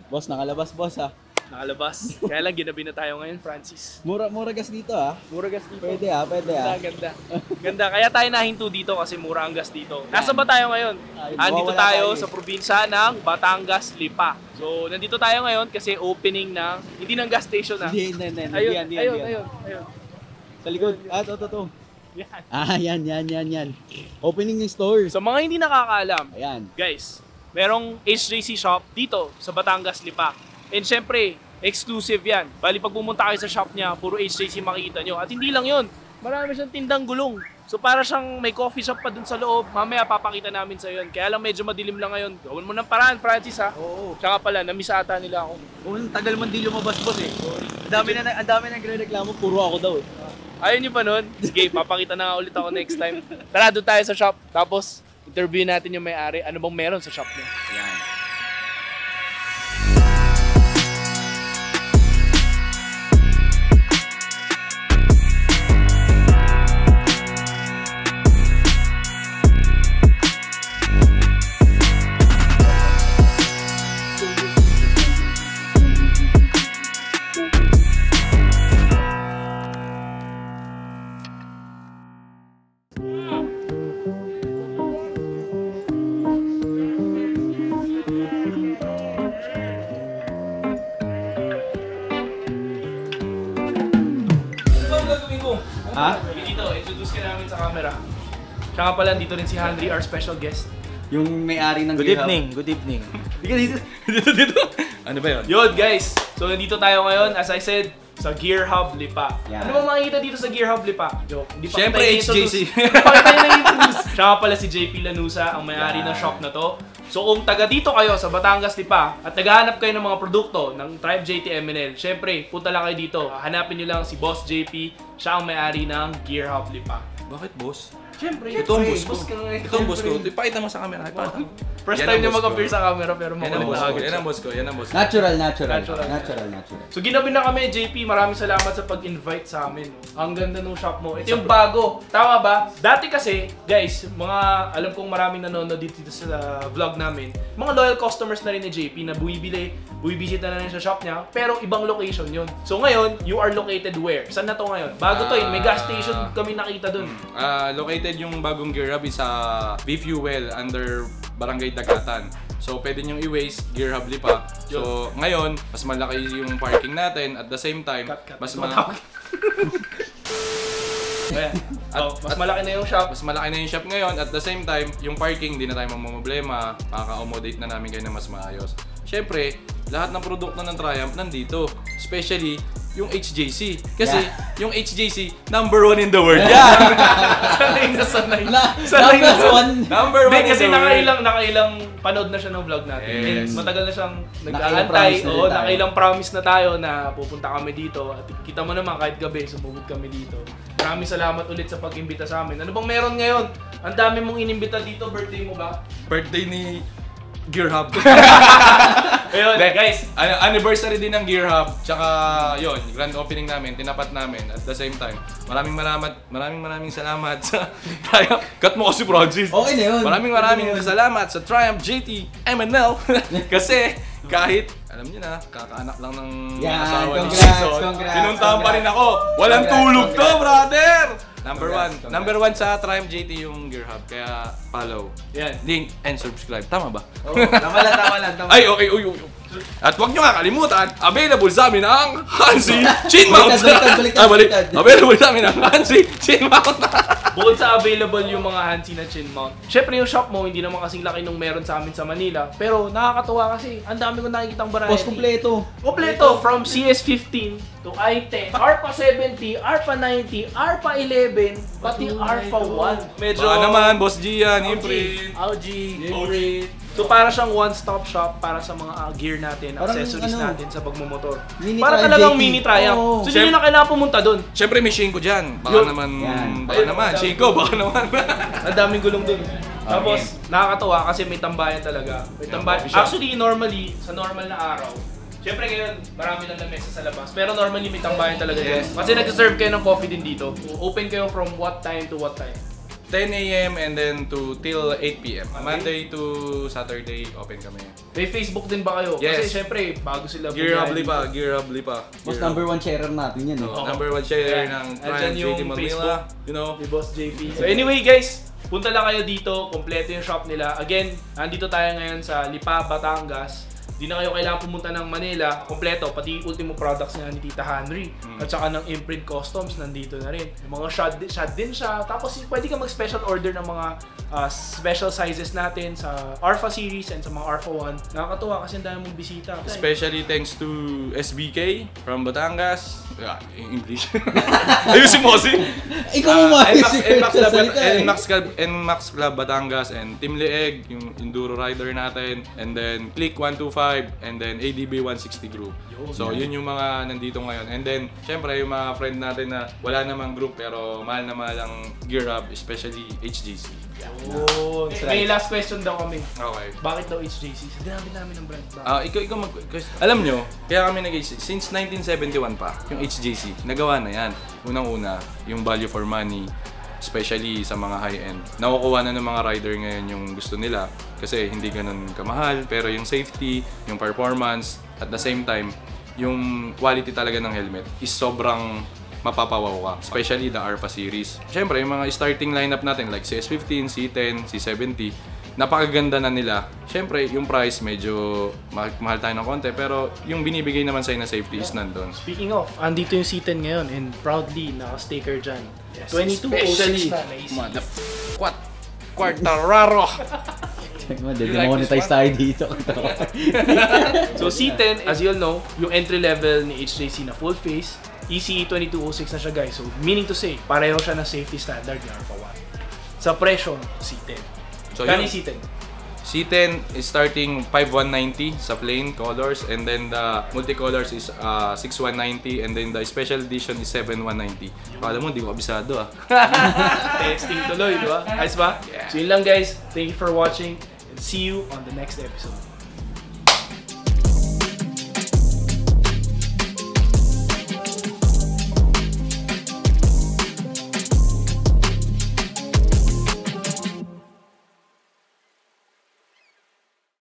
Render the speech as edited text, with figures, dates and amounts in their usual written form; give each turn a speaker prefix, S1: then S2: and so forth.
S1: Boss, nakalabas boss ha.
S2: Nakalabas. Kaya lang ginabi na tayo ngayon, Francis.
S1: Mura gas dito ha.
S2: Mura gas dito.
S1: Pwede ha, pwede ha.
S2: Ganda. Ganda. Kaya tayo nahinto dito kasi mura ang gas dito. Nasa ba tayo ngayon? Andito tayo sa probinsya ng Batangas, Lipa. So, nandito tayo ngayon kasi opening ng, hindi ng gas station ha.
S1: Hindi.
S2: Ayun.
S1: Sa likod. to.
S2: Yan.
S1: Yan. Opening ng store.
S2: Sa mga hindi nakakaalam,
S1: Ayan.
S2: guys, merong HJC shop dito sa Batangas, Lipa. And syempre, exclusive yan. Bali, pag pumunta kayo sa shop niya, puro HJC makikita nyo. At hindi lang yun, marami siyang tindang gulong. So para siyang may coffee shop pa dun sa loob. Mamaya papakita namin sa yun. Kaya lang medyo madilim lang ngayon. Gawin mo ng paraan, Francis ha.
S1: Oo.
S2: Tsaka pala, namiss ata nila ako.
S1: Tagal man di lumabas boss eh. Ang dami nagre-reklamo, puro ako daw eh.
S2: Ayaw nyo pa nun? Sige, papakita na nga ulit ako next time. Tara, doon tayo sa shop. Tapos, interview natin yung may-ari. Ano bang meron sa shop niya?
S1: Yan. Ha?
S2: Dito, introduce ka namin sa camera. Tsaka pala, dito rin si Henry, our special guest.
S1: Yung may-ari ng
S3: Good evening.
S2: Dito.
S3: Ano ba yun?
S2: Yun, guys. So, nandito tayo ngayon, as I said, sa Gear Hub Lipa.
S1: Yan.
S2: Ano ba makikita dito sa Gear Hub Lipa? Joke. Hindi pa
S3: Siyempre, HJC.
S2: Hindi pa tayo na-introduce. Tsaka pala si JP Lanusa, ang may-ari ng shop na to. So kung taga dito kayo sa Batangas, Lipa at naghahanap kayo ng mga produkto ng Triumph JT MNL, syempre, punta lang kayo dito. Hanapin nyo lang si Boss JP, siya ang may-ari ng Gear Hub Lipa.
S3: Bakit, boss?
S2: Syempre,
S3: Ito ang boss ko. Ito ang boss ko. Ipakita mo sa camera.
S2: First time niya mag-appear sa camera pero makulit na agad.
S3: Yan ang boss ko.
S1: Natural.
S2: So ginabi na kami, JP, maraming salamat sa pag-invite sa amin. Ang ganda ng shop mo. Ito yung bago. Tama ba? Dati kasi, guys, alam kong maraming nanonood dito sa vlog namin. Mga loyal customers na rin ni JP na buwibisit na rin sa shop niya, pero ibang location yun. So ngayon, you are located where? Saan na to ngayon? Bago to yun, may gas station kami nakita dun.
S3: Located yung bagong Gear Hub sa B-Fuel under Barangay Dagatan. So pwede nyo i-waste Gear Hub Lipa. So ngayon, mas malaki yung parking natin at the same time, mas malaki.
S2: Mas malaki na yung shop.
S3: Mas malaki na yung shop ngayon at the same time, yung parking, hindi na tayo mamamblema. Makaka-accommodate na namin kayo na mas maayos. Siyempre, lahat ng produkto ng Triumph nandito. Especially, yung HJC. Kasi, yung HJC, #1 in the world. Sanay na. Number one
S2: kasi
S3: in the world.
S2: nakailang panood na siya ng vlog natin.
S3: Yes.
S2: Matagal na siyang nag-aantay. Nakailang promise na tayo na pupunta kami dito. At kita mo naman, kahit gabi, sumugod kami dito. Maraming salamat ulit sa pag-imbita sa amin. Ano bang meron ngayon? Ang dami mong inimbita dito. Birthday mo ba?
S3: Birthday ni Gear Hub.
S2: Ayun, guys.
S3: Anniversary din ng Gear Hub. Tsaka yun, grand opening namin, tinapat namin at the same time. Maraming salamat sa Triumph. Cut mo kasi, Francis.
S1: Okay na yun.
S3: Maraming salamat sa Triumph JT MNL. Kasi kahit, alam niyo na, kakaanak lang ng asawa ni Jason. Pinuntahan pa rin ako. Walang tulog to, brother! Number one sa Triumph JT yung Gear Hub. Kaya follow, link, and subscribe. Tama ba?
S1: Tama lang.
S3: Ay, okay. At huwag nyo nga kalimutan, available sa amin ang Hansi Chin Mount.
S1: Baliktad.
S3: Available sa amin ang Hansi Chin Mount.
S2: Bukod sa available yung mga Hansi na chin mount. Syempre yung shop mo, hindi naman kasing laki nung meron sa amin sa Manila. Pero nakakatuwa kasi, ang dami ko nakikitang variety.
S1: Boss, kompleto.
S2: From CS15 to I-10, ARPA 70, ARPA 90, ARPA 11, pati ARPA 1.
S3: Medyo naman, Boss Gian, Imprint.
S2: OG. So para siyang one-stop shop para sa mga gear natin, accessories natin sa pagmumotor. Para talagang mini Triumph. So hindi na kailangan pumunta doon.
S3: Siyempre may Shinko dyan. Baka naman, Shinko, baka naman.
S2: Ang daming gulong doon. Tapos nakakatawa kasi may tambayan talaga. May tambayan. Actually, normally, sa normal na araw, siyempre ngayon, marami lang lamesa sa labas. Pero normally may tambayan talaga dyan. Kasi nag-serve kayo ng coffee din dito. Open kayo from what time to what time?
S3: 10 a.m. and then till 8 p.m. Monday to Saturday, open kami.
S2: May Facebook din ba kayo?
S3: Yes.
S2: Kasi syempre, bago sila
S3: Gear Hubly pa.
S1: Boss, number 1 sharer natin yan eh.
S3: Number 1 sharer ng
S2: Andyan
S3: Triumph
S2: yung
S3: JT Manila.
S2: Facebook.
S3: You know.
S2: Ni Boss JP. So anyway guys, punta lang kayo dito, kompleto yung shop nila. Again, nandito tayo ngayon sa Lipa, Batangas. Di na kayo kailangan pumunta ng Manila, kompleto, pati ultimo products nga ni Tita Henry. At saka ng Imprint Customs, nandito na rin. Yung mga shot din siya. Tapos pwede ka mag-special order ng mga special sizes natin sa Arfa series and sa mga Arfa 1. Nakakatuwa kasi ang dami mong bisita.
S3: Especially thanks to SBK from Batangas. English. Ayusin mo kasi.
S1: Ikaw mo
S3: NMAX Club Batangas and Team Leeg, yung Enduro rider natin. And then Click 125 and then ADB 160 group. So yun yung mga nandito ngayon. And then syempre yung mga friend natin na wala namang group pero mahal na mahal ang Gear Hub, especially HGC.
S2: Oh, may last question daw kami.
S3: Okay.
S2: Bakit daw HJC? Sa dami namin ng brand.
S3: Ikaw alam nyo, kaya kami since 1971 pa, yung HJC, nagawa na yan. Unang-una, yung value for money, especially sa mga high-end. Nakukuha na ng mga rider ngayon yung gusto nila kasi hindi ganun kamahal, pero yung safety, yung performance, at the same time, yung quality talaga ng helmet is sobrang mapapawaw ka. Especially the Arfa series. Siyempre, yung mga starting lineup natin like CS15, C10, C70, napakaganda na nila. Siyempre, yung price medyo mahal tayo ng konti, pero yung binibigay naman sa'yo na safety is nandun.
S2: Speaking of, andito yung C10 ngayon and proudly naka-sticker dyan.
S3: Yes,
S2: 2206 na
S3: Quartararo!
S1: Demonetize tayo dito.
S2: So C10, as you all know, yung entry level ni HJC na full face, ECE 2206 na siya guys. So meaning to say, pareho siya na safety standard ng Arfa 1. Sa presyo, C10.
S3: So
S2: Kani C10?
S3: C10 is starting 5190 sa plain colors and then the multicolors is 6190 and then the special edition is 7190. Akala mo, hindi ko kabisado
S2: Testing tuloy, di ba? Ayos ba? Yeah. So yun lang guys. Thank you for watching and see you on the next episode.